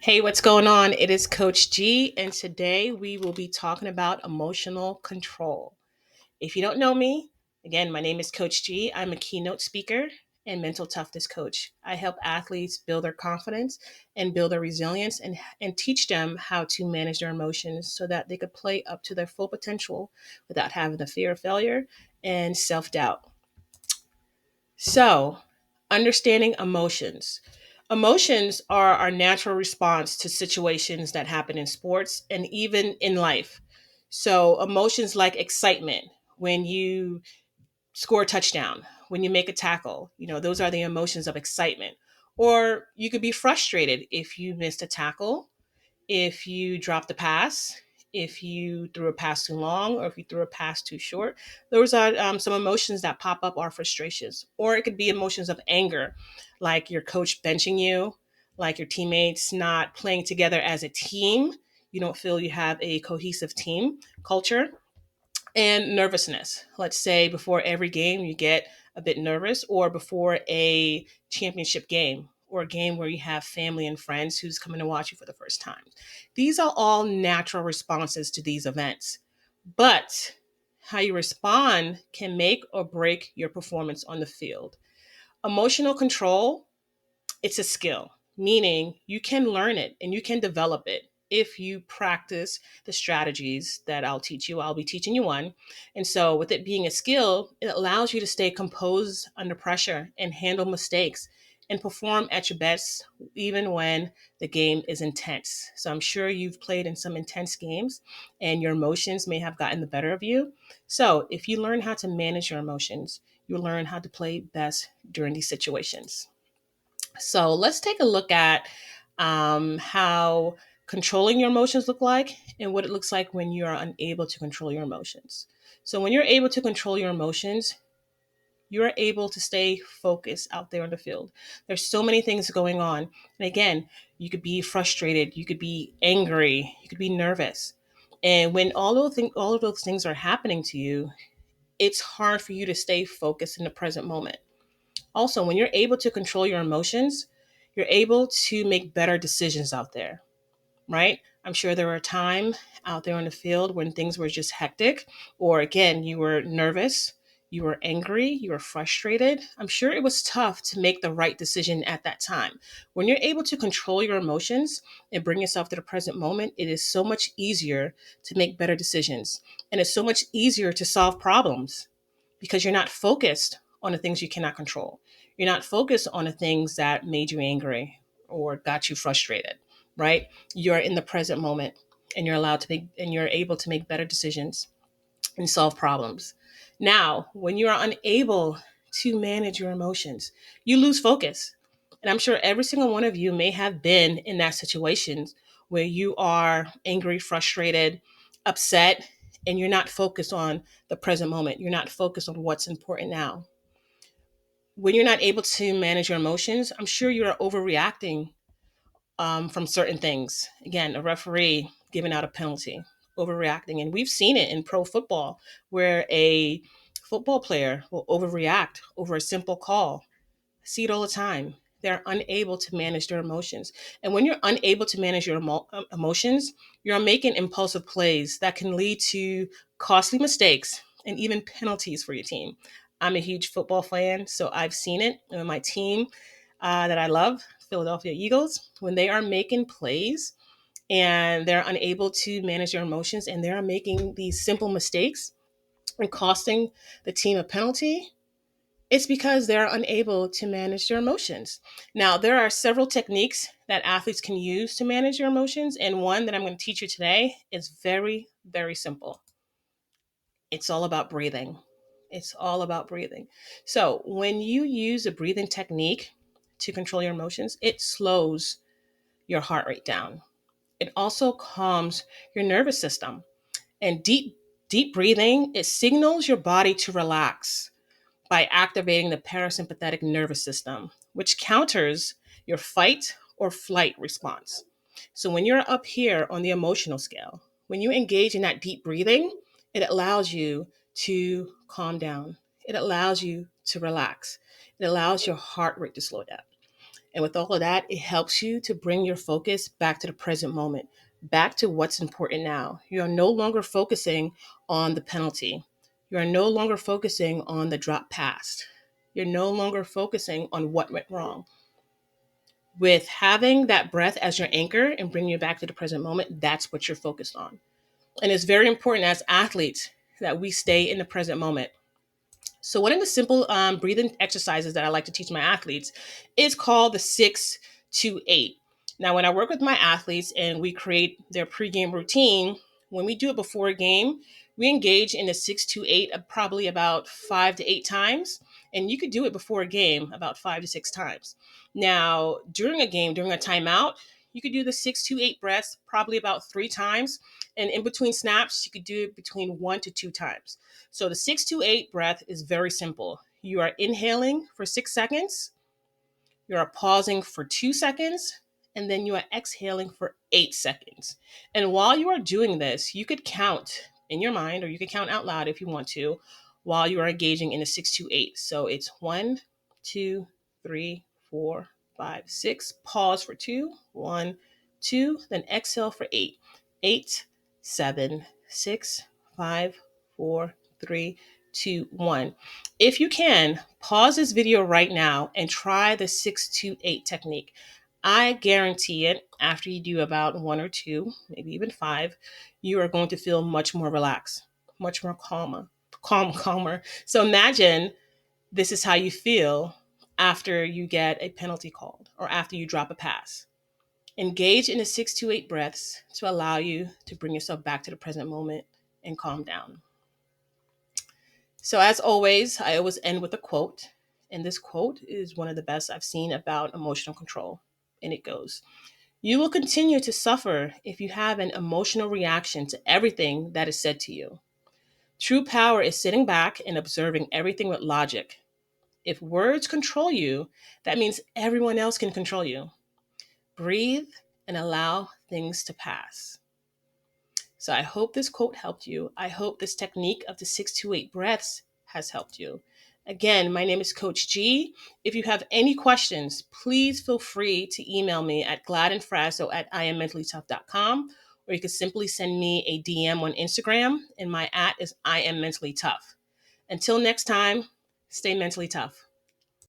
Hey, what's going on? It is Coach G, and today we will be talking about emotional control. If you don't know me, again, my name is Coach G. I'm a keynote speaker and mental toughness coach. I help athletes build their confidence and build their resilience and teach them how to manage their emotions so that they could play up to their full potential without having the fear of failure and self doubt. So, understanding emotions. Emotions are our natural response to situations that happen in sports and even in life. So, emotions like excitement when you score a touchdown, when you make a tackle, those are the emotions of excitement. Or you could be frustrated if you missed a tackle, if you dropped a pass, if you threw a pass too long, or if you threw a pass too short. Those are some emotions that pop up are frustrations. Or it could be emotions of anger, like your coach benching you, like your teammates not playing together as a team. You don't feel you have a cohesive team culture, and nervousness. Let's say before every game you get a bit nervous, or before a championship game, or a game where you have family and friends who's coming to watch you for the first time. These are all natural responses to these events. But how you respond can make or break your performance on the field. Emotional control, it's a skill, meaning you can learn it and you can develop it if you practice the strategies that I'll teach you. I'll be teaching you one. And so, with it being a skill, it allows you to stay composed under pressure and handle mistakes and perform at your best, even when the game is intense. So, I'm sure you've played in some intense games and your emotions may have gotten the better of you. So, if you learn how to manage your emotions, you'll learn how to play best during these situations. So let's take a look at how controlling your emotions look like and what it looks like when you are unable to control your emotions. So when you're able to control your emotions, you're able to stay focused out there in the field. There's so many things going on. And again, you could be frustrated, you could be angry, you could be nervous. And when all of those things are happening to you, it's hard for you to stay focused in the present moment. Also, when you're able to control your emotions, you're able to make better decisions out there, right? I'm sure there were times out there in the field when things were just hectic, or again, you were nervous, you were angry, you were frustrated. I'm sure it was tough to make the right decision at that time. When you're able to control your emotions and bring yourself to the present moment, it is so much easier to make better decisions. And it's so much easier to solve problems because you're not focused on the things you cannot control. You're not focused on the things that made you angry or got you frustrated, right? You're in the present moment and you're able to make better decisions and solve problems. Now, when you are unable to manage your emotions, you lose focus. And I'm sure every single one of you may have been in that situation where you are angry, frustrated, upset, and you're not focused on the present moment. You're not focused on what's important now. When you're not able to manage your emotions, I'm sure you are overreacting from certain things. Again, a referee giving out a penalty, overreacting. And we've seen it in pro football where a football player will overreact over a simple call. I see it all the time. They're unable to manage their emotions. And when you're unable to manage your emotions, you're making impulsive plays that can lead to costly mistakes and even penalties for your team. I'm a huge football fan, so I've seen it in my team that I love, Philadelphia Eagles, when they are making plays and they're unable to manage their emotions and they're making these simple mistakes and costing the team a penalty. It's because they're unable to manage their emotions. Now, there are several techniques that athletes can use to manage their emotions, and one that I'm going to teach you today is very, very simple. It's all about breathing. It's all about breathing. So, when you use a breathing technique to control your emotions, it slows your heart rate down. It also calms your nervous system. And deep breathing, it signals your body to relax by activating the parasympathetic nervous system, which counters your fight or flight response. So when you're up here on the emotional scale, when you engage in that deep breathing, it allows you to calm down. It allows you to relax. It allows your heart rate to slow down. And with all of that, it helps you to bring your focus back to the present moment, back to what's important now. You are no longer focusing on the penalty. You are no longer focusing on the drop pass. You're no longer focusing on what went wrong. With having that breath as your anchor and bringing you back to the present moment, that's what you're focused on. And it's very important as athletes that we stay in the present moment. So one of the simple breathing exercises that I like to teach my athletes is called the 6-2-8. Now, when I work with my athletes and we create their pregame routine, when we do it before a game, we engage in the 6-2-8 probably about 5 to 8 times. And you could do it before a game about 5 to 6 times. Now, during a game, during a timeout, you could do the 6-2-8 breaths probably about 3 times. And in between snaps, you could do it between 1 to 2 times. So the 6-2-8 breath is very simple. You are inhaling for 6 seconds, you are pausing for 2 seconds, and then you are exhaling for 8 seconds. And while you are doing this, you could count in your mind or you could count out loud if you want to while you are engaging in a 6-2-8. So it's 1, 2, 3, 4, 5, 6. Pause for 2. 1, 2. Then exhale for 8. 8, 7, 6, 5, 4, 3, 2, 1. If you can, pause this video right now and try the 6-2-8 technique. I guarantee it, after you do about 1 or 2, maybe even 5, you are going to feel much more relaxed, much more calmer. So imagine this is how you feel after you get a penalty called or after you drop a pass. Engage in the 6-2-8 breaths to allow you to bring yourself back to the present moment and calm down. So as always, I always end with a quote. And this quote is one of the best I've seen about emotional control. And it goes, "You will continue to suffer if you have an emotional reaction to everything that is said to you. True power is sitting back and observing everything with logic. If words control you, that means everyone else can control you. Breathe and allow things to pass." So I hope this quote helped you. I hope this technique of the 6-2-8 breaths has helped you. Again, my name is Coach G. If you have any questions, please feel free to email me at gladenfrasso@IamMentallyTough.com, or you can simply send me a DM on Instagram, and my @ is IamMentallyTough. Until next time, stay mentally tough.